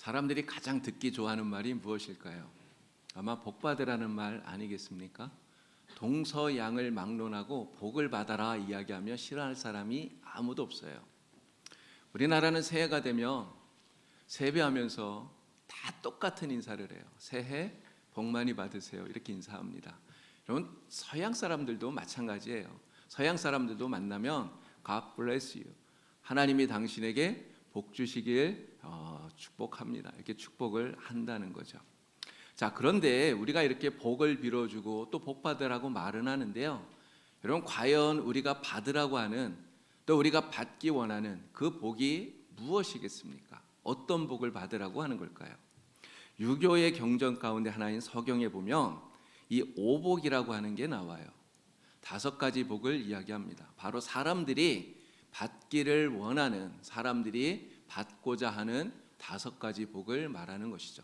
사람들이 가장 듣기 좋아하는 말이 무엇일까요? 아마 복받으라는 말 아니겠습니까? 동서양을 막론하고 복을 받아라 이야기하며 싫어할 사람이 아무도 없어요. 우리나라는 새해가 되면 세배하면서 다 똑같은 인사를 해요. 새해 복 많이 받으세요. 이렇게 인사합니다. 여러분, 서양 사람들도 마찬가지예요. 서양 사람들도 만나면 God bless you. 하나님이 당신에게 복 주시길 축복합니다. 이렇게 축복을 한다는 거죠. 자, 그런데 우리가 이렇게 복을 빌어주고 또 복 받으라고 말은 하는데요. 여러분, 과연 우리가 받으라고 하는 또 우리가 받기 원하는 그 복이 무엇이겠습니까? 어떤 복을 받으라고 하는 걸까요? 유교의 경전 가운데 하나인 서경에 보면 이 오복이라고 하는 게 나와요. 5가지 복을 이야기합니다. 바로 사람들이 받기를 원하는, 사람들이 받고자 하는 5가지 복을 말하는 것이죠.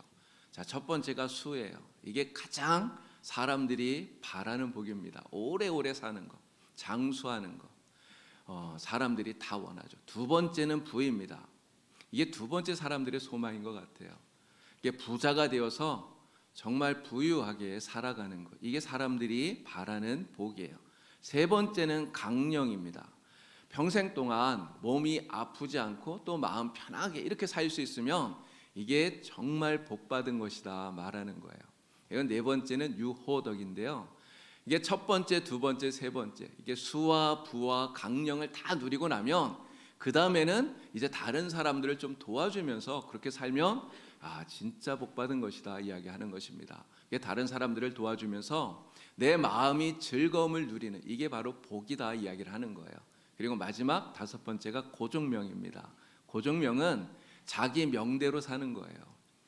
자, 첫 번째가 수예요. 이게 가장 사람들이 바라는 복입니다. 오래오래 사는 거, 장수하는 거, 사람들이 다 원하죠. 두 번째는 부입니다. 이게 두 번째 사람들의 소망인 것 같아요. 이게 부자가 되어서 정말 부유하게 살아가는 것, 이게 사람들이 바라는 복이에요. 세 번째는 강령입니다. 평생 동안 몸이 아프지 않고 또 마음 편하게 이렇게 살 수 있으면 이게 정말 복받은 것이다 말하는 거예요. 이건 네 번째는 유호덕인데요. 이게 첫 번째, 두 번째, 세 번째, 이게 수와 부와 강령을 다 누리고 나면 그 다음에는 이제 다른 사람들을 좀 도와주면서 그렇게 살면 진짜 복받은 것이다 이야기하는 것입니다. 이게 다른 사람들을 도와주면서 내 마음이 즐거움을 누리는, 이게 바로 복이다 이야기를 하는 거예요. 그리고 마지막 5번째가 고종명입니다. 고종명은 자기 명대로 사는 거예요.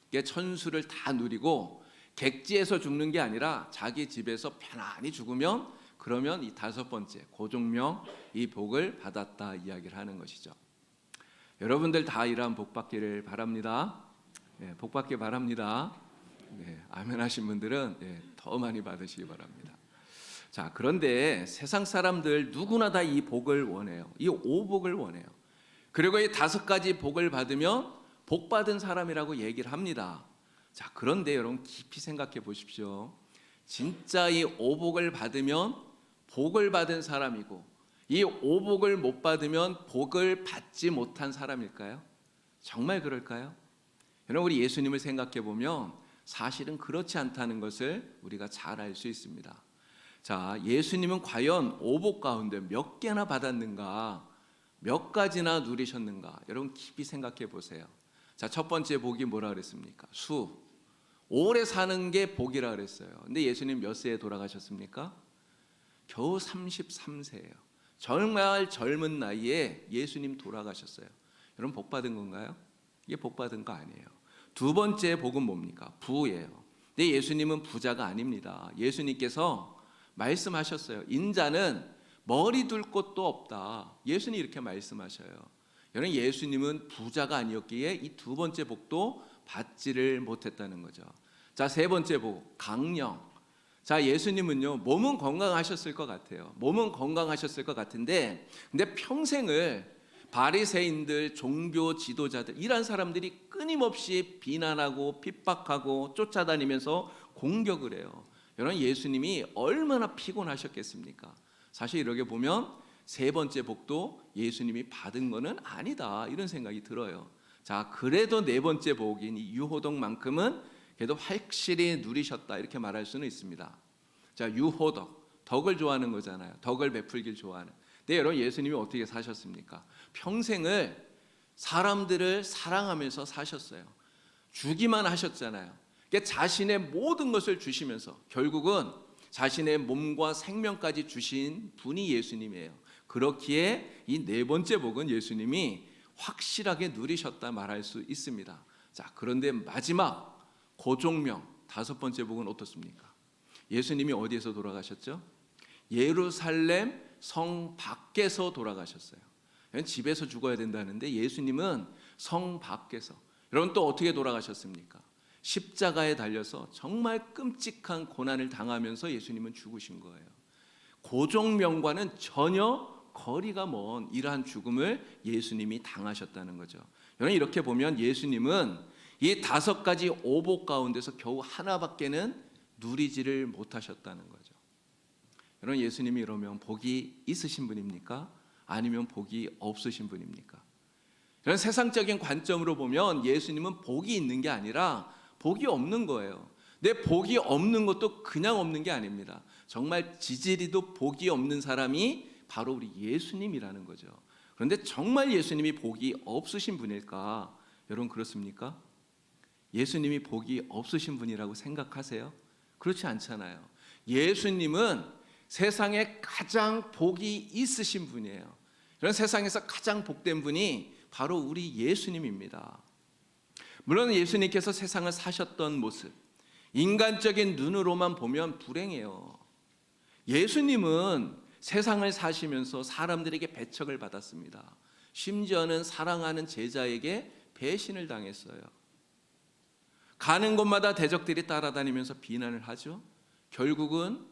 이게 천수를 다 누리고 객지에서 죽는 게 아니라 자기 집에서 편안히 죽으면, 그러면 이 5번째 고종명, 이 복을 받았다 이야기를 하는 것이죠. 여러분들 다 이러한 복 받기를 바랍니다. 네, 복 받기 바랍니다. 네, 아멘 하신 분들은 더 많이 받으시기 바랍니다. 자, 그런데 세상 사람들 누구나 다 이 복을 원해요. 이 오복을 원해요. 그리고 이 5가지 복을 받으면 복 받은 사람이라고 얘기를 합니다. 자, 그런데 여러분 깊이 생각해 보십시오. 진짜 이 오복을 받으면 복을 받은 사람이고, 이 오복을 못 받으면 복을 받지 못한 사람일까요? 정말 그럴까요? 여러분, 우리 예수님을 생각해 보면 사실은 그렇지 않다는 것을 우리가 잘 알 수 있습니다. 자, 예수님은 과연 오복 가운데 몇 개나 받았는가, 몇 가지나 누리셨는가, 여러분 깊이 생각해 보세요. 자, 첫 번째 복이 뭐라 그랬습니까? 수, 오래 사는 게 복이라 그랬어요. 근데 예수님 몇 세에 돌아가셨습니까? 겨우 33세예요. 정말 젊은 나이에 예수님 돌아가셨어요. 여러분 복 받은 건가요? 이게 복 받은 거 아니에요. 두 번째 복은 뭡니까? 부예요. 근데 예수님은 부자가 아닙니다. 예수님께서 말씀하셨어요. 인자는 머리 둘 곳도 없다. 예수님이 이렇게 말씀하셔요. 여러분, 예수님은 부자가 아니었기에 이 두 번째 복도 받지를 못했다는 거죠. 자, 세 번째 복, 강령. 자, 예수님은요, 몸은 건강하셨을 것 같아요. 몸은 건강하셨을 것 같은데, 근데 평생을 바리새인들, 종교 지도자들, 이런 사람들이 끊임없이 비난하고 핍박하고 쫓아다니면서 공격을 해요. 여러분, 예수님이 얼마나 피곤하셨겠습니까? 사실 이렇게 보면 세 번째 복도 예수님이 받은 거는 아니다, 이런 생각이 들어요. 자, 그래도 네 번째 복인 이 유호덕만큼은 그래도 확실히 누리셨다, 이렇게 말할 수는 있습니다. 자, 유호덕, 덕을 좋아하는 거잖아요. 덕을 베풀길 좋아하는. 근데 여러분, 예수님이 어떻게 사셨습니까? 평생을 사람들을 사랑하면서 사셨어요. 주기만 하셨잖아요. 그러니까 자신의 모든 것을 주시면서 결국은 자신의 몸과 생명까지 주신 분이 예수님이에요. 그렇기에 이 네 번째 복은 예수님이 확실하게 누리셨다 말할 수 있습니다. 자, 그런데 마지막 고종명 5번째 복은 어떻습니까? 예수님이 어디에서 돌아가셨죠? 예루살렘 성 밖에서 돌아가셨어요. 집에서 죽어야 된다는데 예수님은 성 밖에서. 여러분, 또 어떻게 돌아가셨습니까? 십자가에 달려서 정말 끔찍한 고난을 당하면서 예수님은 죽으신 거예요. 고종명과는 전혀 거리가 먼 이러한 죽음을 예수님이 당하셨다는 거죠. 여러분, 이렇게 보면 예수님은 이 5가지 오복 가운데서 겨우 하나밖에는 누리지를 못하셨다는 거죠. 여러분, 예수님이 이러면 복이 있으신 분입니까? 아니면 복이 없으신 분입니까? 이런 세상적인 관점으로 보면 예수님은 복이 있는 게 아니라 복이 없는 거예요. 내 복이 없는 것도 그냥 없는 게 아닙니다. 정말 지지리도 복이 없는 사람이 바로 우리 예수님이라는 거죠. 그런데 정말 예수님이 복이 없으신 분일까? 여러분, 그렇습니까? 예수님이 복이 없으신 분이라고 생각하세요? 그렇지 않잖아요. 예수님은 세상에 가장 복이 있으신 분이에요. 그런 세상에서 가장 복된 분이 바로 우리 예수님입니다. 물론 예수님께서 세상을 사셨던 모습, 인간적인 눈으로만 보면 불행해요. 예수님은 세상을 사시면서 사람들에게 배척을 받았습니다. 심지어는 사랑하는 제자에게 배신을 당했어요. 가는 곳마다 대적들이 따라다니면서 비난을 하죠. 결국은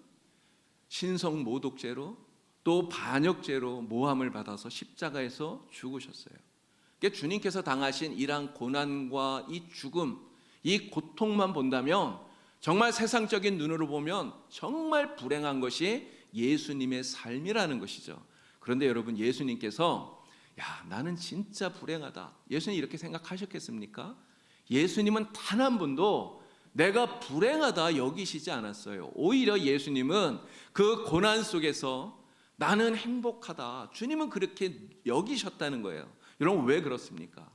신성 모독죄로 또 반역죄로 모함을 받아서 십자가에서 죽으셨어요. 그러니까 주님께서 당하신 이러한 고난과 이 죽음, 이 고통만 본다면 정말 세상적인 눈으로 보면 정말 불행한 것이 예수님의 삶이라는 것이죠. 그런데 여러분, 예수님께서 나는 진짜 불행하다, 예수님 이렇게 생각하셨겠습니까? 예수님은 단 한 번도 내가 불행하다 여기시지 않았어요. 오히려 예수님은 그 고난 속에서 나는 행복하다, 주님은 그렇게 여기셨다는 거예요. 여러분, 왜 그렇습니까?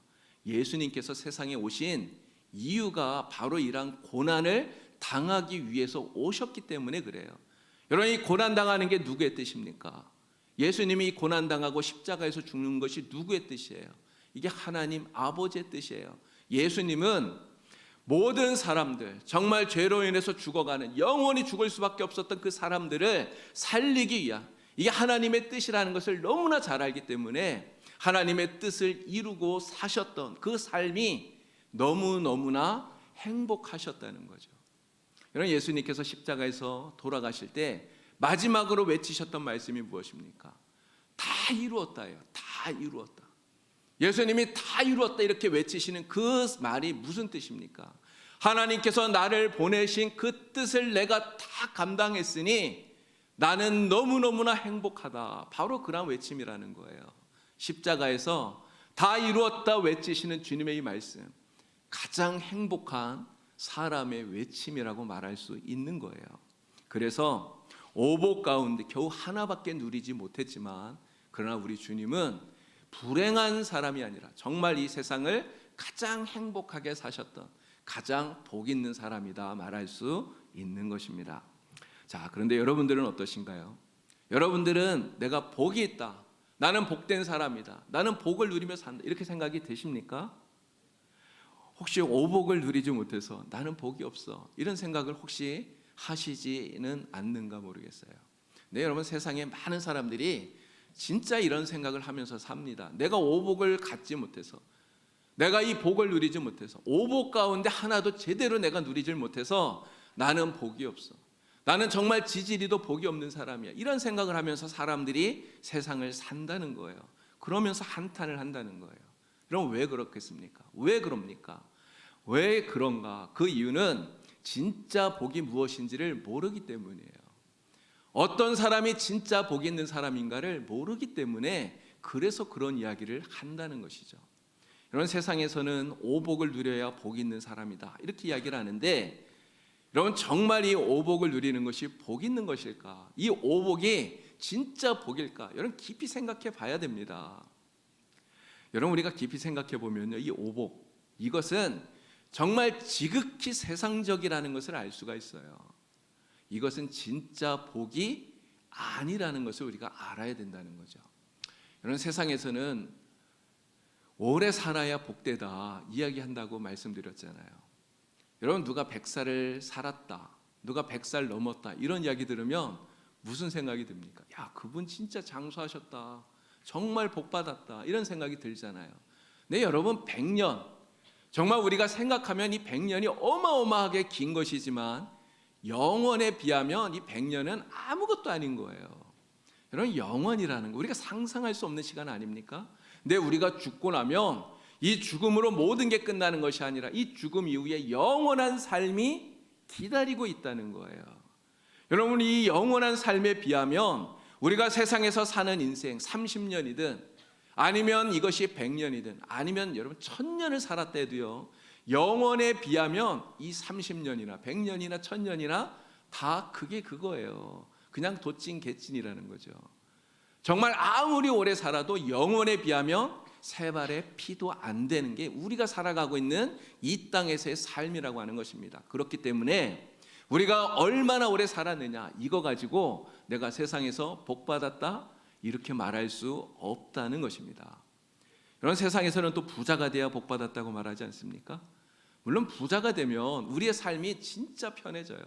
예수님께서 세상에 오신 이유가 바로 이러한 고난을 당하기 위해서 오셨기 때문에 그래요. 여러분, 이 고난당하는 게 누구의 뜻입니까? 예수님이 고난당하고 십자가에서 죽는 것이 누구의 뜻이에요? 이게 하나님 아버지의 뜻이에요. 예수님은 모든 사람들, 정말 죄로 인해서 죽어가는, 영원히 죽을 수밖에 없었던 그 사람들을 살리기 위한, 이게 하나님의 뜻이라는 것을 너무나 잘 알기 때문에 하나님의 뜻을 이루고 사셨던 그 삶이 너무너무나 행복하셨다는 거죠. 여러분, 예수님께서 십자가에서 돌아가실 때 마지막으로 외치셨던 말씀이 무엇입니까? 다 이루었다예요. 다 이루었다. 예수님이 다 이루었다 이렇게 외치시는 그 말이 무슨 뜻입니까? 하나님께서 나를 보내신 그 뜻을 내가 다 감당했으니 나는 너무너무나 행복하다. 바로 그런 외침이라는 거예요. 십자가에서 다 이루었다 외치시는 주님의 이 말씀, 가장 행복한 사람의 외침이라고 말할 수 있는 거예요. 그래서 오복 가운데 겨우 하나밖에 누리지 못했지만, 그러나 우리 주님은 불행한 사람이 아니라 정말 이 세상을 가장 행복하게 사셨던 가장 복 있는 사람이다 말할 수 있는 것입니다. 자, 그런데 여러분들은 어떠신가요? 여러분들은 내가 복이 있다, 나는 복된 사람이다, 나는 복을 누리며 산다, 이렇게 생각이 되십니까? 혹시 오복을 누리지 못해서 나는 복이 없어, 이런 생각을 혹시 하시지는 않는가 모르겠어요. 네, 여러분, 세상에 많은 사람들이 진짜 이런 생각을 하면서 삽니다. 내가 오복을 갖지 못해서, 내가 이 복을 누리지 못해서, 오복 가운데 하나도 제대로 내가 누리질 못해서 나는 복이 없어, 나는 정말 지지리도 복이 없는 사람이야, 이런 생각을 하면서 사람들이 세상을 산다는 거예요. 그러면서 한탄을 한다는 거예요. 그럼 왜 그렇겠습니까? 왜 그럽니까? 왜 그런가? 그 이유는 진짜 복이 무엇인지를 모르기 때문이에요. 어떤 사람이 진짜 복 있는 사람인가를 모르기 때문에 그래서 그런 이야기를 한다는 것이죠. 이런 세상에서는 오복을 누려야 복 있는 사람이다 이렇게 이야기를 하는데, 여러분, 정말 이 오복을 누리는 것이 복 있는 것일까? 이 오복이 진짜 복일까? 여러분, 깊이 생각해 봐야 됩니다. 여러분, 우리가 깊이 생각해 보면요, 이 오복, 이것은 정말 지극히 세상적이라는 것을 알 수가 있어요. 이것은 진짜 복이 아니라는 것을 우리가 알아야 된다는 거죠. 여러분, 세상에서는 오래 살아야 복되다 이야기한다고 말씀드렸잖아요. 여러분, 누가 100살을 살았다, 누가 100살 넘었다, 이런 이야기 들으면 무슨 생각이 듭니까? 야, 그분 진짜 장수하셨다, 정말 복받았다, 이런 생각이 들잖아요. 네, 여러분, 100년, 정말 우리가 생각하면 이 100년이 어마어마하게 긴 것이지만 영원에 비하면 이 100년은 아무것도 아닌 거예요. 여러분, 영원이라는 거 우리가 상상할 수 없는 시간 아닙니까? 근데 우리가 죽고 나면 이 죽음으로 모든 게 끝나는 것이 아니라 이 죽음 이후에 영원한 삶이 기다리고 있다는 거예요. 여러분, 이 영원한 삶에 비하면 우리가 세상에서 사는 인생 30년이든 아니면 이것이 100년이든 아니면 여러분 1000년을 살았다 해도요, 영원에 비하면 이 30년이나 100년이나 1000년이나 다 그게 그거예요. 그냥 도찐 개찐이라는 거죠. 정말 아무리 오래 살아도 영원에 비하면 세 발의 피도 안 되는 게 우리가 살아가고 있는 이 땅에서의 삶이라고 하는 것입니다. 그렇기 때문에 우리가 얼마나 오래 살았느냐, 이거 가지고 내가 세상에서 복 받았다 이렇게 말할 수 없다는 것입니다. 이런 세상에서는 또 부자가 돼야 복 받았다고 말하지 않습니까? 물론 부자가 되면 우리의 삶이 진짜 편해져요.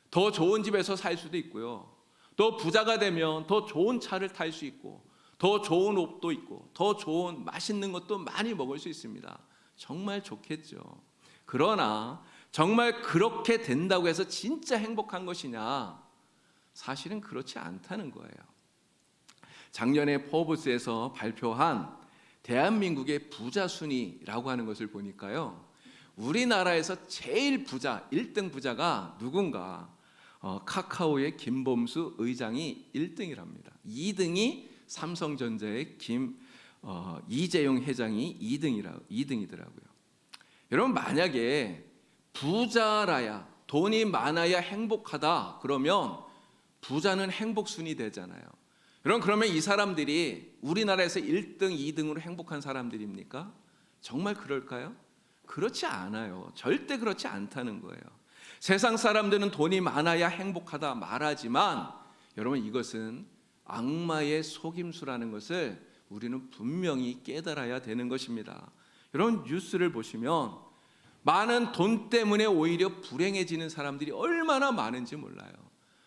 더 좋은 집에서 살 수도 있고요, 또 부자가 되면 더 좋은 차를 탈 수 있고, 더 좋은 옷도 있고, 더 좋은 맛있는 것도 많이 먹을 수 있습니다. 정말 좋겠죠. 그러나 정말 그렇게 된다고 해서 진짜 행복한 것이냐? 사실은 그렇지 않다는 거예요. 작년에 포브스에서 발표한 대한민국의 부자 순위라고 하는 것을 보니까요, 우리나라에서 제일 부자 1등 부자가 누군가, 카카오의 김범수 의장이 1등이랍니다. 2등이 삼성전자의 이재용 회장이 2등이더라고요. 여러분, 만약에 부자라야, 돈이 많아야 행복하다 그러면 부자는 행복순위 되잖아요. 여러분, 그러면 이 사람들이 우리나라에서 1등, 2등으로 행복한 사람들입니까? 정말 그럴까요? 그렇지 않아요. 절대 그렇지 않다는 거예요. 세상 사람들은 돈이 많아야 행복하다 말하지만 여러분, 이것은 악마의 속임수라는 것을 우리는 분명히 깨달아야 되는 것입니다. 여러분, 뉴스를 보시면 많은 돈 때문에 오히려 불행해지는 사람들이 얼마나 많은지 몰라요.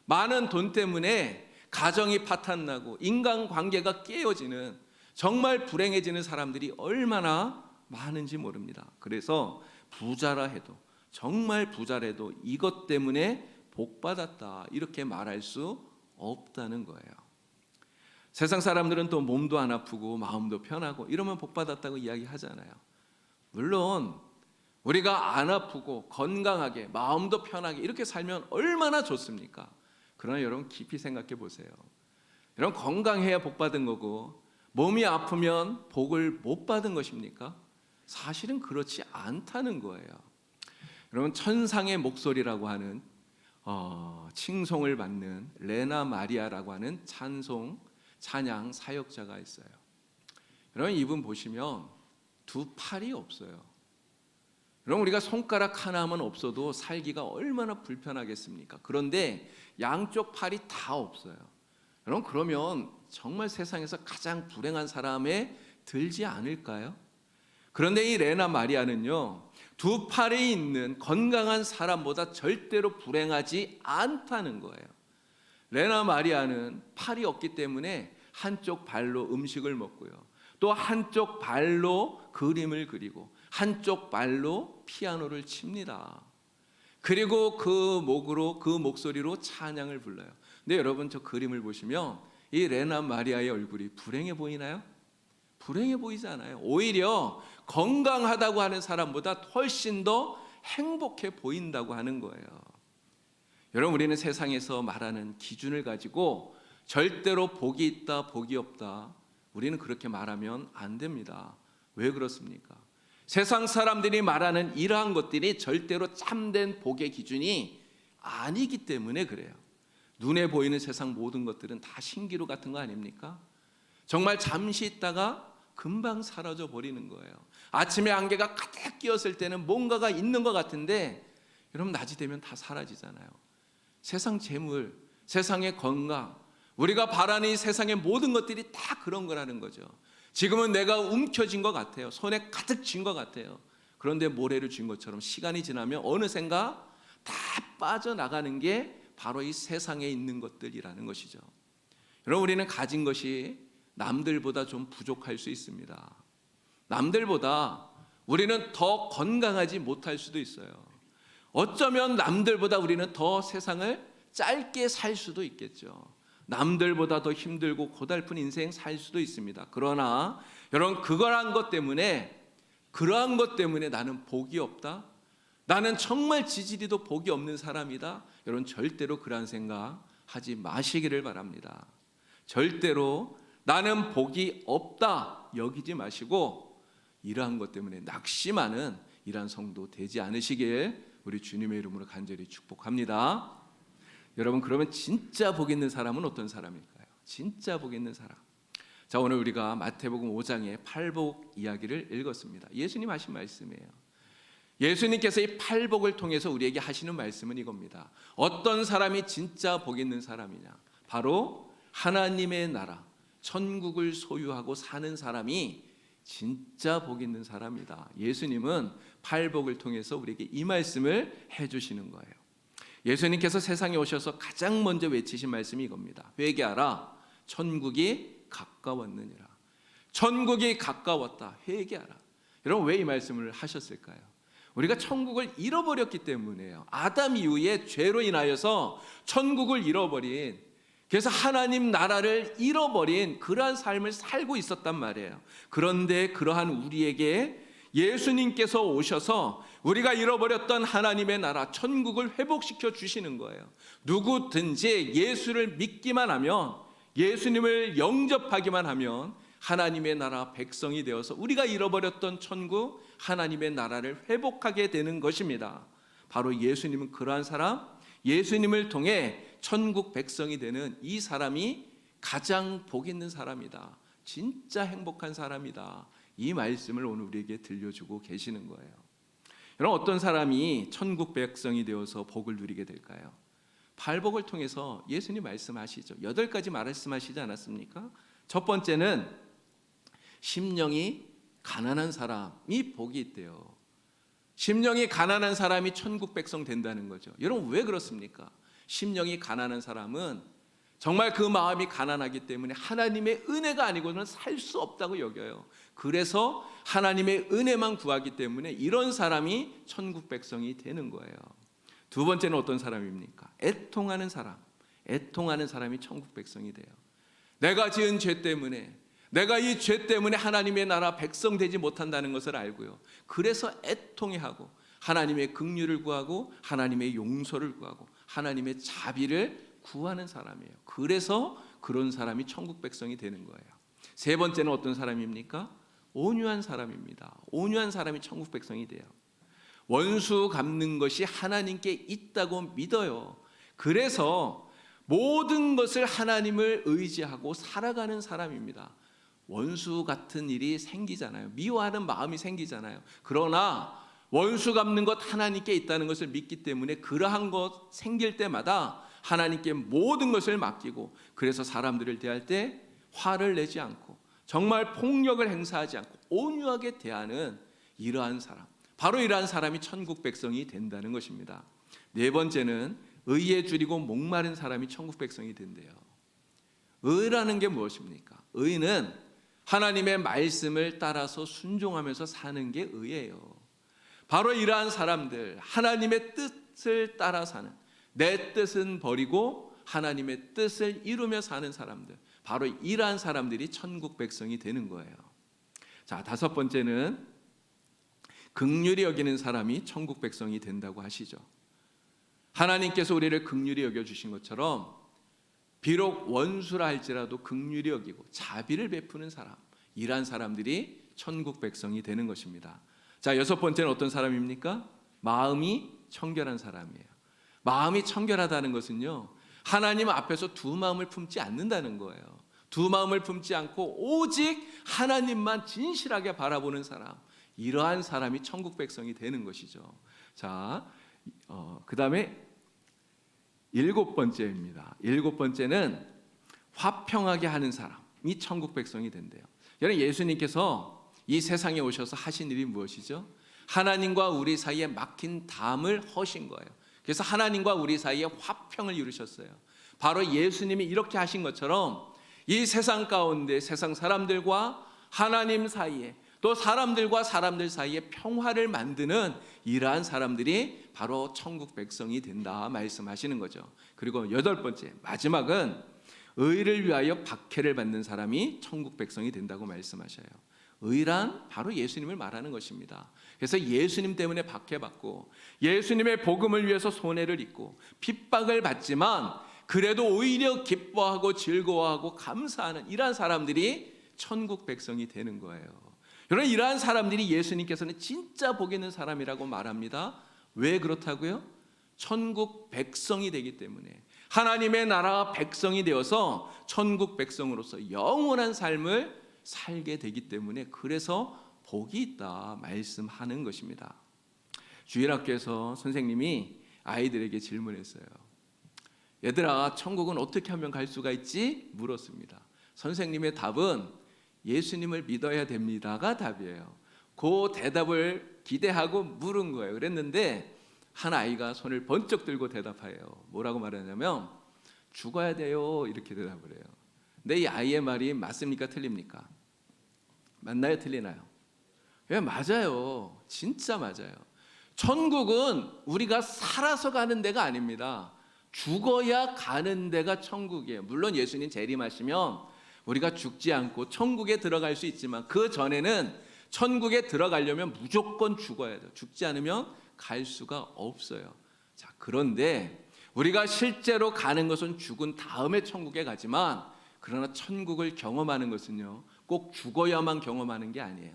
많은 돈 때문에 가정이 파탄나고 인간관계가 깨어지는, 정말 불행해지는 사람들이 얼마나 많은지 모릅니다. 그래서 부자라 해도, 정말 부자라도 이것 때문에 복받았다 이렇게 말할 수 없다는 거예요. 세상 사람들은 또 몸도 안 아프고 마음도 편하고 이러면 복받았다고 이야기하잖아요. 물론 우리가 안 아프고 건강하게 마음도 편하게 이렇게 살면 얼마나 좋습니까? 그러나 여러분, 깊이 생각해 보세요. 여러분, 건강해야 복 받은 거고 몸이 아프면 복을 못 받은 것입니까? 사실은 그렇지 않다는 거예요. 여러분, 천상의 목소리라고 하는 칭송을 받는 레나 마리아라고 하는 찬양 사역자가 있어요. 여러분, 이분 보시면 두 팔이 없어요. 여러분, 우리가 손가락 하나만 없어도 살기가 얼마나 불편하겠습니까? 그런데 양쪽 팔이 다 없어요. 여러분, 그러면 정말 세상에서 가장 불행한 사람에 들지 않을까요? 그런데 이 레나 마리아는요, 두 팔이 있는 건강한 사람보다 절대로 불행하지 않다는 거예요. 레나 마리아는 팔이 없기 때문에 한쪽 발로 음식을 먹고요, 또 한쪽 발로 그림을 그리고 한쪽 발로 피아노를 칩니다. 그리고 그 목소리로 찬양을 불러요. 근데 여러분, 저 그림을 보시면 이 레나 마리아의 얼굴이 불행해 보이나요? 불행해 보이지 않아요. 오히려 건강하다고 하는 사람보다 훨씬 더 행복해 보인다고 하는 거예요. 여러분, 우리는 세상에서 말하는 기준을 가지고 절대로 복이 있다, 복이 없다, 우리는 그렇게 말하면 안 됩니다. 왜 그렇습니까? 세상 사람들이 말하는 이러한 것들이 절대로 참된 복의 기준이 아니기 때문에 그래요. 눈에 보이는 세상 모든 것들은 다 신기루 같은 거 아닙니까? 정말 잠시 있다가 금방 사라져 버리는 거예요. 아침에 안개가 가득 끼었을 때는 뭔가가 있는 것 같은데 여러분, 낮이 되면 다 사라지잖아요. 세상 재물, 세상의 건강, 우리가 바라는 이 세상의 모든 것들이 다 그런 거라는 거죠. 지금은 내가 움켜쥔 것 같아요. 손에 가득 쥔 것 같아요. 그런데 모래를 쥔 것처럼 시간이 지나면 어느샌가 다 빠져나가는 게 바로 이 세상에 있는 것들이라는 것이죠. 여러분, 우리는 가진 것이 남들보다 좀 부족할 수 있습니다. 남들보다 우리는 더 건강하지 못할 수도 있어요. 어쩌면 남들보다 우리는 더 세상을 짧게 살 수도 있겠죠. 남들보다 더 힘들고 고달픈 인생 살 수도 있습니다. 그러나 여러분, 그러한 것 때문에 나는 복이 없다, 나는 정말 지지리도 복이 없는 사람이다, 여러분 절대로 그러한 생각 하지 마시기를 바랍니다. 절대로 나는 복이 없다 여기지 마시고 이러한 것 때문에 낙심하는 이러한 성도 되지 않으시길 우리 주님의 이름으로 간절히 축복합니다. 여러분, 그러면 진짜 복 있는 사람은 어떤 사람일까요? 진짜 복 있는 사람. 자, 오늘 우리가 마태복음 5장의 팔복 이야기를 읽었습니다. 예수님 하신 말씀이에요. 예수님께서 이 팔복을 통해서 우리에게 하시는 말씀은 이겁니다. 어떤 사람이 진짜 복 있는 사람이냐? 바로 하나님의 나라, 천국을 소유하고 사는 사람이 진짜 복 있는 사람이다. 예수님은 팔복을 통해서 우리에게 이 말씀을 해주시는 거예요. 예수님께서 세상에 오셔서 가장 먼저 외치신 말씀이 이겁니다. 회개하라, 천국이 가까웠느니라. 천국이 가까웠다, 회개하라. 여러분, 왜 이 말씀을 하셨을까요? 우리가 천국을 잃어버렸기 때문에요. 아담 이후에 죄로 인하여서 천국을 잃어버린, 그래서 하나님 나라를 잃어버린 그러한 삶을 살고 있었단 말이에요. 그런데 그러한 우리에게 예수님께서 오셔서 우리가 잃어버렸던 하나님의 나라 천국을 회복시켜 주시는 거예요. 누구든지 예수를 믿기만 하면, 예수님을 영접하기만 하면 하나님의 나라 백성이 되어서 우리가 잃어버렸던 천국, 하나님의 나라를 회복하게 되는 것입니다. 바로 예수님은 그러한 사람, 예수님을 통해 천국 백성이 되는 이 사람이 가장 복 있는 사람이다, 진짜 행복한 사람이다, 이 말씀을 오늘 우리에게 들려주고 계시는 거예요. 여러분, 어떤 사람이 천국 백성이 되어서 복을 누리게 될까요? 팔복을 통해서 예수님 말씀하시죠. 8가지 말씀하시지 않았습니까? 첫 번째는 심령이 가난한 사람이 복이 있대요. 심령이 가난한 사람이 천국 백성 된다는 거죠. 여러분, 왜 그렇습니까? 심령이 가난한 사람은 정말 그 마음이 가난하기 때문에 하나님의 은혜가 아니고는 살 수 없다고 여겨요. 그래서 하나님의 은혜만 구하기 때문에 이런 사람이 천국 백성이 되는 거예요. 두 번째는 어떤 사람입니까? 애통하는 사람. 애통하는 사람이 천국 백성이 돼요. 내가 지은 죄 때문에, 내가 이 죄 때문에 하나님의 나라 백성 되지 못한다는 것을 알고요. 그래서 애통해하고 하나님의 긍휼을 구하고 하나님의 용서를 구하고 하나님의 자비를 구하는 사람이에요. 그래서 그런 사람이 천국 백성이 되는 거예요. 세 번째는 어떤 사람입니까? 온유한 사람입니다. 온유한 사람이 천국 백성이 돼요. 원수 갚는 것이 하나님께 있다고 믿어요. 그래서 모든 것을 하나님을 의지하고 살아가는 사람입니다. 원수 같은 일이 생기잖아요. 미워하는 마음이 생기잖아요. 그러나 원수 갚는 것 하나님께 있다는 것을 믿기 때문에 그러한 것 생길 때마다 하나님께 모든 것을 맡기고, 그래서 사람들을 대할 때 화를 내지 않고 정말 폭력을 행사하지 않고 온유하게 대하는 이러한 사람, 바로 이러한 사람이 천국 백성이 된다는 것입니다. 네 번째는 의에 줄이고 목마른 사람이 천국 백성이 된대요. 의라는 게 무엇입니까? 의는 하나님의 말씀을 따라서 순종하면서 사는 게 의예요. 바로 이러한 사람들, 하나님의 뜻을 따라 사는, 내 뜻은 버리고 하나님의 뜻을 이루며 사는 사람들, 바로 이러한 사람들이 천국 백성이 되는 거예요. 자, 다섯 번째는 긍휼히 여기는 사람이 천국 백성이 된다고 하시죠. 하나님께서 우리를 긍휼히 여겨주신 것처럼 비록 원수라 할지라도 긍휼히 여기고 자비를 베푸는 사람, 이러한 사람들이 천국 백성이 되는 것입니다. 자, 여섯 번째는 어떤 사람입니까? 마음이 청결한 사람이에요. 마음이 청결하다는 것은요, 하나님 앞에서 두 마음을 품지 않는다는 거예요. 두 마음을 품지 않고 오직 하나님만 진실하게 바라보는 사람, 이러한 사람이 천국 백성이 되는 것이죠. 자, 그 다음에 일곱 번째입니다. 일곱 번째는 화평하게 하는 사람이 천국 백성이 된대요. 여러분, 예수님께서 이 세상에 오셔서 하신 일이 무엇이죠? 하나님과 우리 사이에 막힌 담을 허신 거예요. 그래서 하나님과 우리 사이에 화평을 이루셨어요. 바로 예수님이 이렇게 하신 것처럼 이 세상 가운데 세상 사람들과 하나님 사이에, 또 사람들과 사람들 사이에 평화를 만드는 이러한 사람들이 바로 천국 백성이 된다 말씀하시는 거죠. 그리고 여덟 번째, 마지막은 의를 위하여 박해를 받는 사람이 천국 백성이 된다고 말씀하셔요. 의란 바로 예수님을 말하는 것입니다. 그래서 예수님 때문에 박해받고 예수님의 복음을 위해서 손해를 입고 핍박을 받지만 그래도 오히려 기뻐하고 즐거워하고 감사하는 이러한 사람들이 천국 백성이 되는 거예요. 여러분, 이러한 사람들이 예수님께서는 진짜 복 있는 사람이라고 말합니다. 왜 그렇다고요? 천국 백성이 되기 때문에, 하나님의 나라 백성이 되어서 천국 백성으로서 영원한 삶을 살게 되기 때문에, 그래서 복이 있다 말씀하는 것입니다. 주일학교에서 선생님이 아이들에게 질문했어요. 얘들아, 천국은 어떻게 하면 갈 수가 있지? 물었습니다. 선생님의 답은 예수님을 믿어야 됩니다가 답이에요. 그 대답을 기대하고 물은 거예요. 그랬는데 한 아이가 손을 번쩍 들고 대답해요. 뭐라고 말하냐면 죽어야 돼요, 이렇게 대답을 해요. 근데 이 아이의 말이 맞습니까, 틀립니까? 맞나요, 틀리나요? 예, 맞아요. 진짜 맞아요. 천국은 우리가 살아서 가는 데가 아닙니다. 죽어야 가는 데가 천국이에요. 물론 예수님 재림하시면 우리가 죽지 않고 천국에 들어갈 수 있지만, 그 전에는 천국에 들어가려면 무조건 죽어야 돼요. 죽지 않으면 갈 수가 없어요. 자, 그런데 우리가 실제로 가는 것은 죽은 다음에 천국에 가지만, 그러나 천국을 경험하는 것은요, 꼭 죽어야만 경험하는 게 아니에요.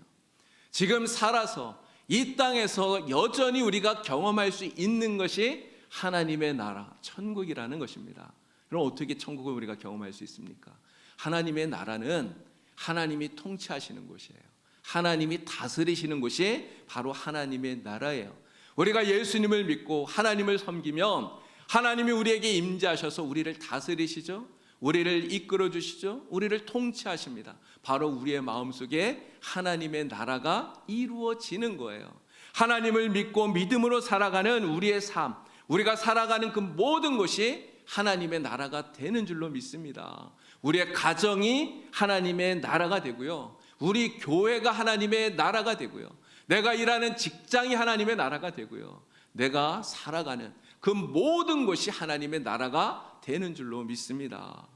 지금 살아서 이 땅에서 여전히 우리가 경험할 수 있는 것이 하나님의 나라, 천국이라는 것입니다. 그럼 어떻게 천국을 우리가 경험할 수 있습니까? 하나님의 나라는 하나님이 통치하시는 곳이에요. 하나님이 다스리시는 곳이 바로 하나님의 나라예요. 우리가 예수님을 믿고 하나님을 섬기면 하나님이 우리에게 임재하셔서 우리를 다스리시죠. 우리를 이끌어 주시죠. 우리를 통치하십니다. 바로 우리의 마음속에 하나님의 나라가 이루어지는 거예요. 하나님을 믿고 믿음으로 살아가는 우리의 삶, 우리가 살아가는 그 모든 것이 하나님의 나라가 되는 줄로 믿습니다. 우리의 가정이 하나님의 나라가 되고요, 우리 교회가 하나님의 나라가 되고요, 내가 일하는 직장이 하나님의 나라가 되고요, 내가 살아가는 그 모든 것이 하나님의 나라가 되는 줄로 믿습니다.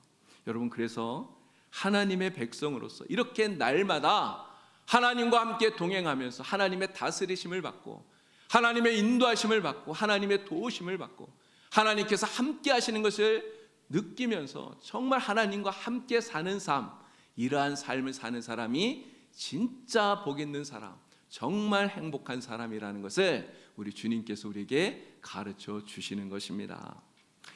여러분, 그래서 하나님의 백성으로서 이렇게 날마다 하나님과 함께 동행하면서 하나님의 다스리심을 받고 하나님의 인도하심을 받고 하나님의 도우심을 받고 하나님께서 함께 하시는 것을 느끼면서 정말 하나님과 함께 사는 삶, 이러한 삶을 사는 사람이 진짜 복 있는 사람, 정말 행복한 사람이라는 것을 우리 주님께서 우리에게 가르쳐 주시는 것입니다.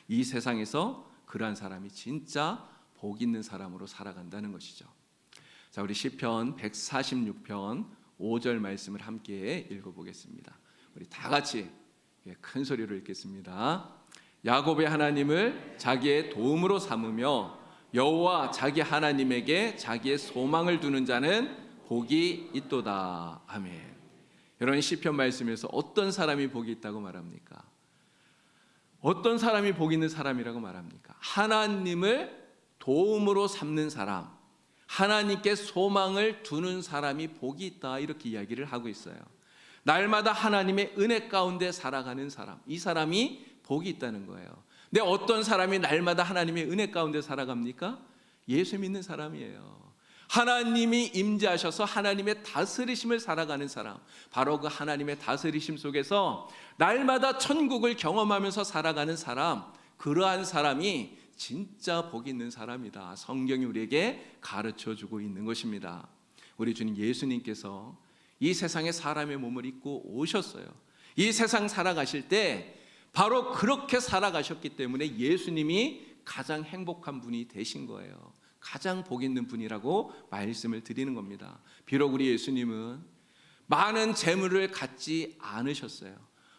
이 세상에서 그러한 사람이 진짜 복 있는 사람으로 살아간다는 것이죠. 자, 우리 시편 146편 5절 말씀을 함께 읽어보겠습니다. 우리 다 같이 큰 소리로 읽겠습니다. 야곱의 하나님을 자기의 도움으로 삼으며 여호와 자기 하나님에게 자기의 소망을 두는 자는 복이 있도다. 아멘. 여러분, 시편 말씀에서 어떤 사람이 복이 있다고 말합니까? 어떤 사람이 복 있는 사람이라고 말합니까? 하나님을 도움으로 삼는 사람, 하나님께 소망을 두는 사람이 복이 있다, 이렇게 이야기를 하고 있어요. 날마다 하나님의 은혜 가운데 살아가는 사람, 이 사람이 복이 있다는 거예요. 근데 어떤 사람이 날마다 하나님의 은혜 가운데 살아갑니까? 예수 믿는 사람이에요. 하나님이 임재하셔서 하나님의 다스리심을 살아가는 사람, 바로 그 하나님의 다스리심 속에서 날마다 천국을 경험하면서 살아가는 사람, 그러한 사람이 진짜 복 있는 사람이다. 성경이 우리에게 가르쳐주고 있는 것입니다. 우리 주님 예수님께서 이 세상에 사람의 몸을 입고 오셨어요. 이 세상 살아가실 때 바로 그렇게 살아가셨기 때문에 예수님이 가장 행복한 분이 되신 거예요. 가장 복 있는 분이라고 말씀을 드리는 겁니다. 비록 우리 예수님은 많은 재물을 갖지 않으셨어요.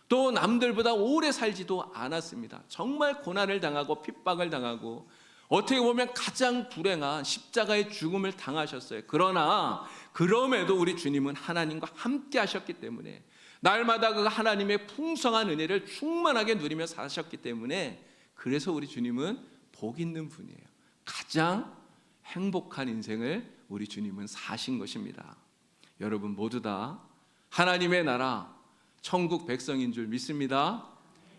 또 남들보다 오래 살지도 않았습니다. 정말 고난을 당하고 핍박을 당하고 어떻게 보면 가장 불행한 십자가의 죽음을 당하셨어요. 그러나 그럼에도 우리 주님은 하나님과 함께 하셨기 때문에 날마다 그 하나님의 풍성한 은혜를 충만하게 누리며 사셨기 때문에, 그래서 우리 주님은 복 있는 분이에요. 가장 행복한 인생을 우리 주님은 사신 것입니다. 여러분 모두 다 하나님의 나라, 천국 백성인 줄 믿습니다.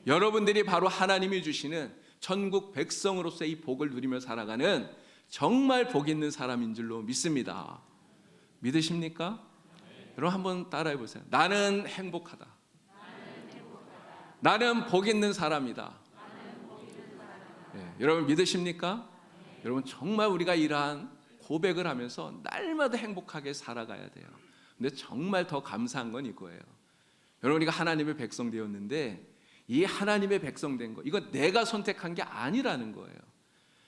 여러분들이 바로 하나님이 주시는 천국 백성으로서 이 복을 누리며 살아가는 정말 복 있는 사람인 줄로 믿습니다. 믿으십니까? 여러분 한번 따라해 보세요. 나는 행복하다. 나는 복 있는 사람이다. 여러분 믿으십니까? 여러분 정말 우리가 이러한 고백을 하면서 날마다 행복하게 살아가야 돼요. 근데 정말 더 감사한 건 이거예요. 여러분 우리가 하나님의 백성 되었는데 이 하나님의 백성 된 거 이거 내가 선택한 게 아니라는 거예요.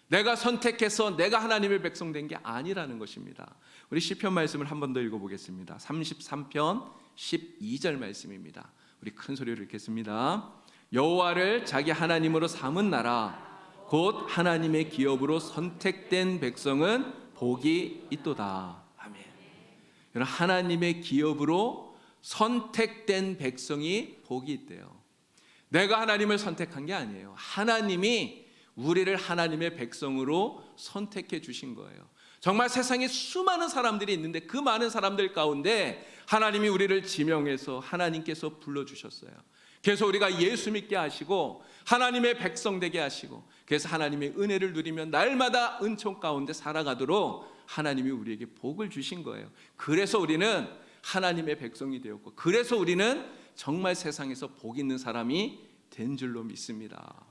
내가 선택해서 내가 하나님의 백성 된 게 아니라는 것입니다. 우리 시편 말씀을 한 번 더 읽어보겠습니다. 33편 12절 말씀입니다. 우리 큰 소리로 읽겠습니다. 여호와를 자기 하나님으로 삼은 나라 곧 하나님의 기업으로 선택된 백성은 복이 있도다. 아멘. 여러분 하나님의 기업으로 선택된 백성이 복이 있대요. 내가 하나님을 선택한 게 아니에요. 하나님이 우리를 하나님의 백성으로 선택해 주신 거예요. 정말 세상에 수많은 사람들이 있는데 그 많은 사람들 가운데 하나님이 우리를 지명해서 하나님께서 불러주셨어요. 그래서 우리가 예수 믿게 하시고 하나님의 백성 되게 하시고 그래서 하나님의 은혜를 누리며 날마다 은총 가운데 살아가도록 하나님이 우리에게 복을 주신 거예요. 그래서 우리는 하나님의 백성이 되었고 그래서 우리는 정말 세상에서 복 있는 사람이 된 줄로 믿습니다.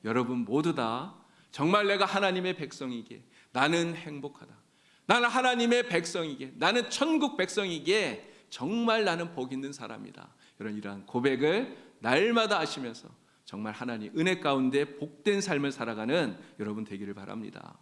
여러분 모두 다 정말 내가 하나님의 백성이기에 나는 행복하다. 나는 하나님의 백성이기에 나는 천국 백성이기에 정말 나는 복 있는 사람이다. 이러한 고백을 날마다 하시면서 정말 하나님 은혜 가운데 복된 삶을 살아가는 여러분 되기를 바랍니다.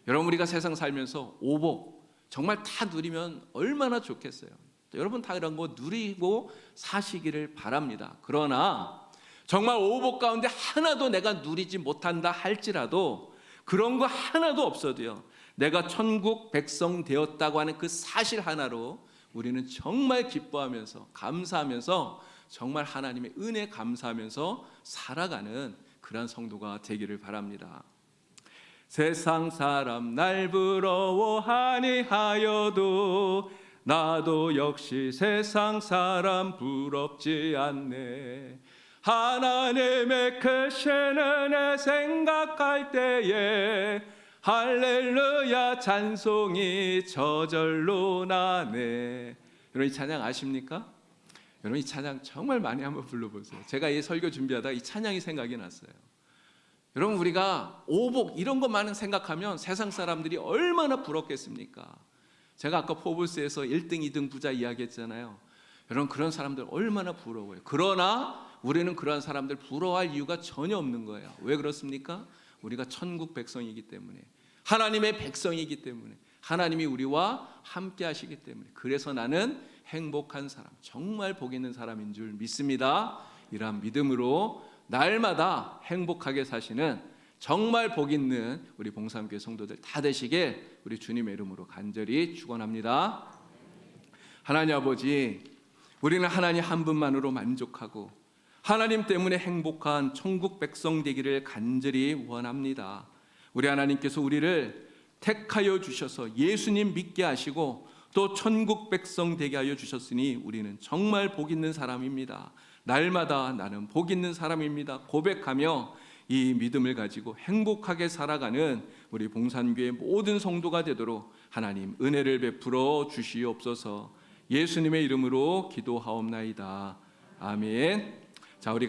여러분 우리가 세상 살면서 오복 정말 다 누리면 얼마나 좋겠어요. 여러분 다 이런 거 누리고 사시기를 바랍니다. 그러나 정말 오복 가운데 하나도 내가 누리지 못한다 할지라도 그런 거 하나도 없어도요. 내가 천국 백성 되었다고 하는 그 사실 하나로 우리는 정말 기뻐하면서 감사하면서 정말 하나님의 은혜 감사하면서 살아가는 그런 성도가 되기를 바랍니다. 세상 사람 날 부러워하니 하여도 나도 역시 세상 사람 부럽지 않네. 하나님의 크신 은혜 생각할 때에 할렐루야 찬송이 저절로 나네. 여러분 이 찬양 아십니까? 여러분 이 찬양 정말 많이 한번 불러보세요. 제가 이 설교 준비하다가 이 찬양이 생각이 났어요. 여러분 우리가 오복 이런 것만 생각하면 세상 사람들이 얼마나 부럽겠습니까? 제가 아까 포브스에서 1등, 2등 부자 이야기했잖아요. 여러분 그런 사람들 얼마나 부러워요. 그러나 우리는 그러한 사람들 부러워할 이유가 전혀 없는 거예요. 왜 그렇습니까? 우리가 천국 백성이기 때문에 하나님의 백성이기 때문에 하나님이 우리와 함께 하시기 때문에 그래서 나는 행복한 사람 정말 복 있는 사람인 줄 믿습니다. 이러한 믿음으로 날마다 행복하게 사시는 정말 복 있는 우리 봉삼교회 성도들 다 되시길 우리 주님의 이름으로 간절히 축원합니다. 하나님 아버지 우리는 하나님 한 분만으로 만족하고 하나님 때문에 행복한 천국 백성 되기를 간절히 원합니다. 우리 하나님께서 우리를 택하여 주셔서 예수님 믿게 하시고 또 천국 백성 되게 하여 주셨으니 우리는 정말 복 있는 사람입니다. 날마다 나는 복 있는 사람입니다 고백하며 이 믿음을 가지고 행복하게 살아가는 우리 봉산교회 모든 성도가 되도록 하나님 은혜를 베풀어 주시옵소서. 예수님의 이름으로 기도하옵나이다. 아멘. 자, 우리가